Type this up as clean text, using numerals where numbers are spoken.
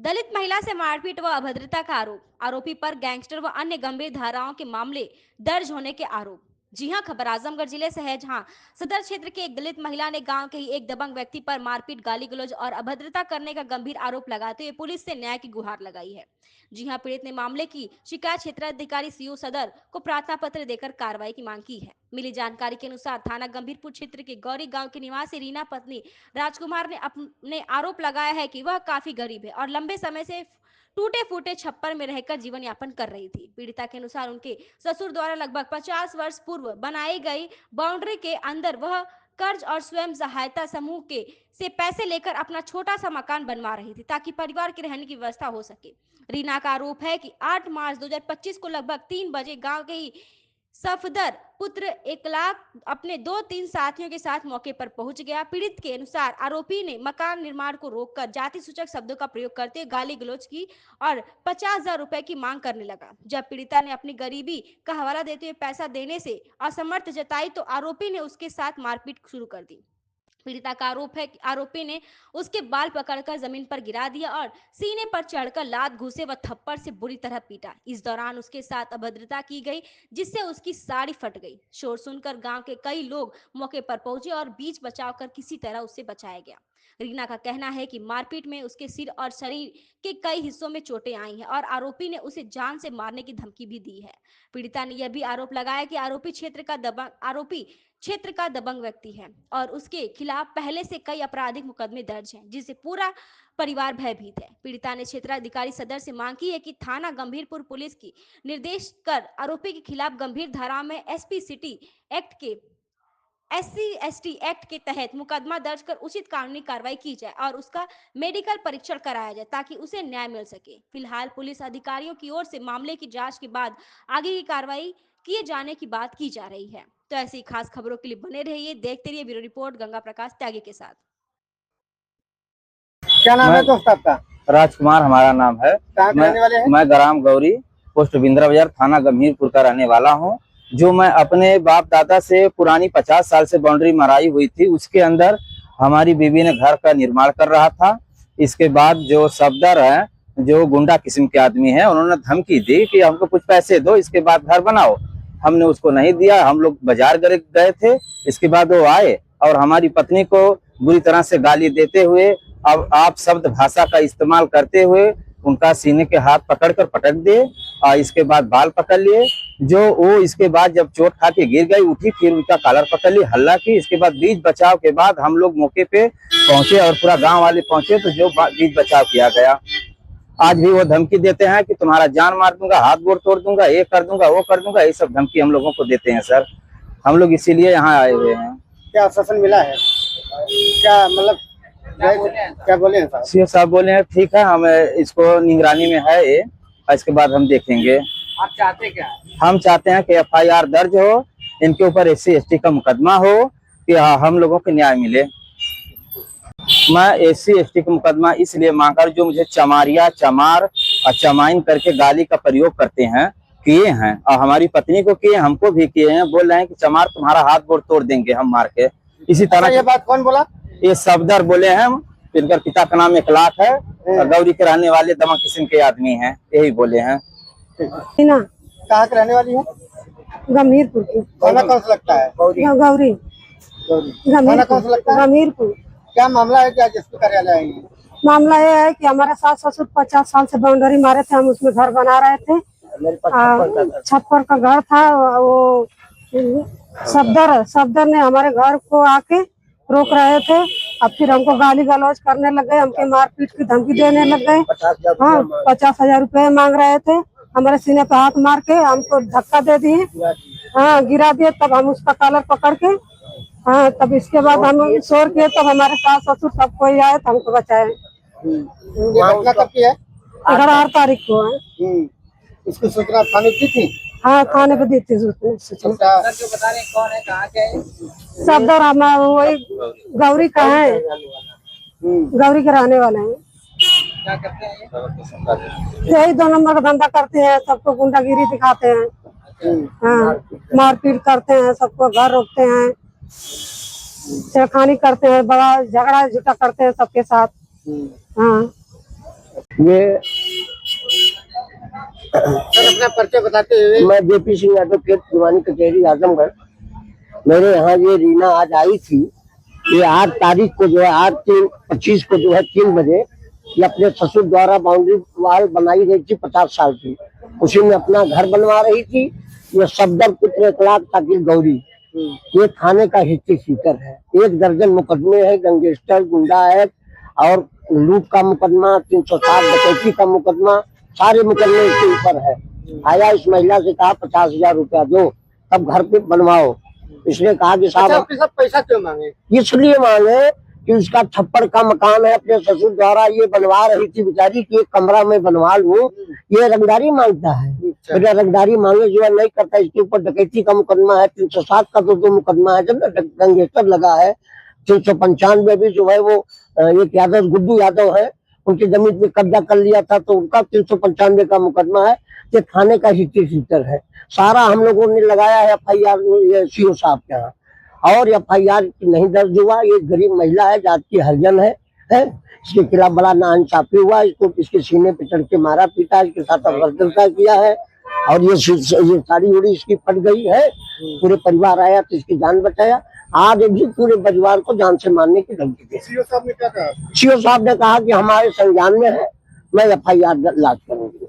दलित महिला से मारपीट व अभद्रता का आरोपी पर गैंगस्टर व अन्य गंभीर धाराओं के मामले दर्ज होने के आरोप। जी हां, खबर आजमगढ़ जिले से है, जहां सदर क्षेत्र के एक दलित महिला ने गांव के ही एक दबंग व्यक्ति पर मारपीट, गाली गलौज और अभद्रता करने का गंभीर आरोप लगाते हुए पुलिस से न्याय की गुहार लगाई है। जी हां, पीड़ित ने मामले की शिकायत क्षेत्राधिकारी सीओ सदर को प्रार्थना पत्र देकर कार्रवाई की मांग की है। मिली जानकारी के अनुसार थाना गंभीरपुर क्षेत्र के गौरी गांव के निवासी रीना पत्नी राजकुमार ने अपने आरोप लगाया है कि वह काफी गरीब है और लंबे समय से टूटे फूटे छप्पर में रहकर जीवन यापन कर रही थी। पीड़िता के अनुसार उनके ससुर द्वारा लगभग 50 वर्ष पूर्व बनाई गई बाउंड्री के अंदर वह कर्ज और स्वयं सहायता समूह के से पैसे लेकर अपना छोटा सा मकान बनवा रही थी, ताकि परिवार की रहने की व्यवस्था हो सके। रीना का आरोप है कि 8 मार्च 2025 को लगभग 3 बजे गांव के ही सफदर पुत्र एकलाख अपने 2-3 साथियों के साथ मौके पर पहुंच गया। पीड़ित के अनुसार आरोपी ने मकान निर्माण को रोककर जाति सूचक शब्दों का प्रयोग करते गाली गलौज की और 50,000 रुपए की मांग करने लगा। जब पीड़िता ने अपनी गरीबी का हवाला देते हुए पैसा देने से असमर्थ जताई तो आरोपी ने उसके साथ मारपीट शुरू कर दी। पीड़िता का आरोप है कि आरोपी ने उसके बाल पकड़कर जमीन पर गिरा दिया और सीने पर चढ़कर लात घूसे व थप्पड़ से बुरी तरह पीटा। इस दौरान उसके साथ अभद्रता की गई, जिससे उसकी साड़ी फट गई। शोर सुनकर गांव के कई लोग मौके पर पहुंचे और बीच बचाव कर किसी तरह उसे बचाया गया। रीना का कहना है कि मारपीट में उसके सिर और शरीर के कई हिस्सों में चोटें आई हैं और आरोपी ने उसे जान से मारने की धमकी भी दी है। पीड़िता ने यह भी आरोप लगाया कि आरोपी क्षेत्र का दबंग व्यक्ति है और उसके खिलाफ पहले से कई आपराधिक मुकदमे दर्ज हैं, जिससे पूरा परिवार भयभीत है। पीड़िता ने क्षेत्राधिकारी सदर से मांग की है कि थाना गंभीरपुर पुलिस की निर्देश कर आरोपी के खिलाफ गंभीर धाराओं में एससी/एसटी एक्ट के तहत मुकदमा दर्ज कर उचित कानूनी कार्रवाई की जाए और उसका मेडिकल परीक्षण कराया जाए, ताकि उसे न्याय मिल सके। फिलहाल पुलिस अधिकारियों की ओर से मामले की जांच के बाद आगे की कार्रवाई किए जाने की बात की जा रही है। तो ऐसी खास खबरों के लिए बने रहिए, देखते रहिए ब्यूरो रिपोर्ट गंगा प्रकाश त्यागी के साथ। क्या नाम है दोस्त आपका? राजकुमार हमारा नाम है। कहाँ के रहने वाले हैं? मैं ग्राम गौरी, पोस्ट बिंद्रा बाजार, थाना गंभीरपुर का रहने वाला हूँ। जो मैं अपने बाप दादा से पुरानी 50 साल से बाउंड्री मराई हुई थी, उसके अंदर हमारी बीवी ने घर का निर्माण कर रहा था। इसके बाद जो सफदर है, जो गुंडा किस्म के आदमी है, उन्होंने धमकी दी कि हमको कुछ पैसे दो, इसके बाद घर बनाओ। हमने उसको नहीं दिया। हम लोग बाजार गए थे। इसके बाद वो आए और हमारी पत्नी को बुरी तरह से गाली देते हुए, अब आप शब्द भाषा का इस्तेमाल करते हुए उनका सीने के हाथ पकड़कर पटक दिए और इसके बाद बाल पकड़ लिए। जो वो इसके बाद जब चोट खा के गिर गई, उठी, फिर उनका कॉलर पकड़ ली, हल्ला की। इसके बाद बीच बचाव के बाद हम लोग मौके पे पहुंचे और पूरा गांव वाले पहुंचे, तो जो बीच बचाव किया गया। आज भी वो धमकी देते हैं कि तुम्हारा जान मार दूंगा, हाथ गोड़ तोड़ दूंगा, ये कर दूंगा, वो कर दूंगा। ये सब धमकी हम लोगों को देते हैं सर। हम लोग इसीलिए यहाँ आए हुए हैं। क्या आश्वासन मिला है? क्या मतलब क्या बोले हैं साहब? सीओ साहब बोले हैं ठीक है, हम इसको निगरानी में है ये, इसके बाद हम देखेंगे। आप चाहते क्या है? हम चाहते हैं कि एफआईआर दर्ज हो, इनके ऊपर SC/ST का मुकदमा हो, कि हम लोगों को न्याय मिले। मैं SC/ST का मुकदमा इसलिए मांग कर, जो मुझे चमारिया, चमार और चमाइन करके गाली का प्रयोग करते हैं, किए हैं, और हमारी पत्नी को किए, हमको भी किए हैं। बोल रहे हैं कि चमार तुम्हारा हाथ गोड़ तोड़ देंगे हम मार के। इसी तरह ये बात कौन बोला? ये सफदर बोले हैं। इनका पिता का नाम एकलाख है और गौरी के रहने वाले दमा किस्म के आदमी हैं, यही बोले हैं। कहाँ के रहने वाली है? गंभीरपुर की। थाना कौन सा लगता है? गौरी। थाना कौन सा लगता है? गंभीरपुर। क्या मामला है? क्या जिसको कार्यालय आएंगे? मामला ये है कि हमारे सास ससुर 50 साल से बाउंड्री मारे थे, हम उसमें घर बना रहे थे। छप्पर का घर था। वो सफदर ने हमारे घर को आके रोक रहे थे और फिर हमको गाली गलौज करने लग गए, हमके मारपीट की धमकी देने लग गए। हाँ, 50,000 रुपए मांग रहे थे। हमारे सीने पे हाथ मार के हमको धक्का दे दिए, हाँ, गिरा दिए। तब हम उसका कॉलर पकड़ के, हाँ, तब इसके बाद हम शोर किए, तब हमारे सास ससुर सब कोई आए तो हमको बचाए। ये घटना कब की है? 8 तारीख को है। इसकी सूचना थाने दी थी? हाँ, थाने पे दी थी सूचना। जो बता रहे कौन है, कहाँ के है? सफदर हमारा वही गौरी का है, गौरी के रहने वाले हैं। क्या करते हैं? यही 2 नंबर का धंधा करते हैं, सबको गुंडागिरी दिखाते हैं, हाँ, मारपीट करते हैं, सबको घर रोकते हैं, छेड़खानी करते हैं, बड़ा झगड़ा झूठा करते हैं सबके साथ। हाँ, ये सर अपना परिचय बताते हुए। मैं जेपी सिंह एडवोकेट, दीवानी कचहरी आजमगढ़। मेरे यहाँ ये रीना आज आई थी। ये 8 तारीख को जो है 8/3/25 को जो है 3 बजे ये अपने ससुर द्वारा बाउंड्री वाल बनाई गई थी 50 साल की, उसी में अपना घर बनवा रही थी। ये सफदर पुत्र एकलाख ताकिल गौरी ये थाने का हिस्ट्री सीटर है। 1 दर्जन मुकदमे है, गैंगस्टर, गुंडा एक्ट और लूट का मुकदमा, 307 डकैती का मुकदमा, सारे मुकदमे इसके ऊपर है। आया इस महिला से कहा 50,000 रुपया दो तब घर पे बनवाओ। इसने कहा कि साहब आपके साथ पैसा क्यों मांगे? इसलिए मांगे कि उसका छप्पर का मकान है, अपने ससुर द्वारा ये बनवा रही थी बेचारी कि एक कमरा में बनवा लूं। ये रंगदारी मांगता है। बेटा रंगदारी मांगे जो है नहीं करता। इसके ऊपर डकैती का मुकदमा है, 307 का 2 मुकदमा है, जब गैंगस्टर लगा है। 395 भी जो है वो एक यादव गुड्डू यादव है, उनकी जमीन पे कब्जा कर लिया था तो उनका 395 का मुकदमा है। ये थाने का हिस्ट्री सीटर है। सारा हम लोगों ने लगाया है FIR सीओ साहब के यहाँ, और FIR नहीं दर्ज हुआ। ये गरीब महिला है, जात की हरिजन है। इसके खिलाफ बड़ा नाइंसाफी हुआ। इसको इसके सीने पे चढ़ के मारा पीटा, इसके साथ अभद्रता किया है और ये साड़ी उड़ी इसकी फट गई है। पूरे परिवार आया तो इसकी जान बचाया। आज भी पूरे परिवार को जान से मारने की धमकी दी। सीओ साहब ने क्या कहा? सीओ साहब ने कहा कि हमारे संज्ञान में है, मैं FIR लॉन्च करूंगी।